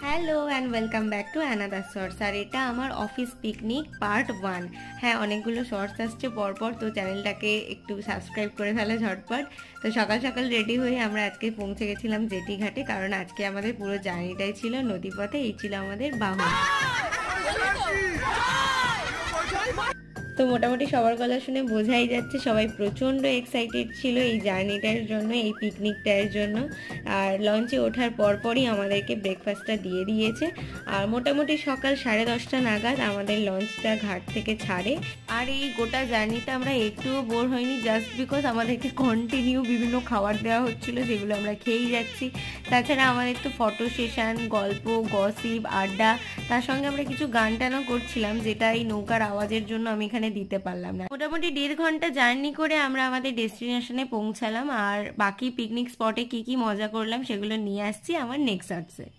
Hello and welcome back to another shorts. আর এটা আমার অফিস পিকনিক পার্ট 1। হ্যাঁ, অনেকগুলো শর্টস আসছে পরপর, তো চ্যানেলটাকে একটু সাবস্ক্রাইব করে ফেলো ঝটপট। তো সকাল সকাল রেডি হয়ে আমরা আজকে পৌঁছে গেছিলাম জেটি ঘাটে, কারণ আজকে আমাদের পুরো জার্নিটাই ছিল নদীপথে। এই ছিল আমাদের বাহন। তো মোটামুটি সবার কথা শুনে বোঝাই যাচ্ছে সবাই প্রচণ্ড এক্সাইটেড ছিল এই জার্নিটার জন্য, এই পিকনিকটার জন্য। আর লঞ্চে ওঠার পরপরই আমাদেরকে ব্রেকফাস্টটা দিয়ে দিয়েছে। আর মোটামুটি সকাল 10:30 নাগাদ আমাদের লঞ্চটা ঘাট থেকে ছাড়ে। আর এই গোটা জার্নিটা আমরা একটুও বোর হইনি, জাস্ট বিকজ আমাদেরকে কন্টিনিউ বিভিন্ন খাবার দেওয়া হচ্ছিল, যেগুলো আমরা খেয়েই যাচ্ছি। তাছাড়া আমাদের তো ফটো সেশন, গল্প, গসিপ, আড্ডা, তার সঙ্গে আমরা কিছু গান টানও করছিলাম, যেটা এই নৌকার আওয়াজের জন্য আমি এখানে দিতে পারলাম না। মোটামুটি 1.5 ঘন্টা জার্নি করে আমরা আমাদের ডেস্টিনেশনে পৌঁছালাম। আর বাকি পিকনিক স্পটে কি কি মজা করলাম সেগুলো নিয়ে আসছি আমার নেক্সট শর্টসে।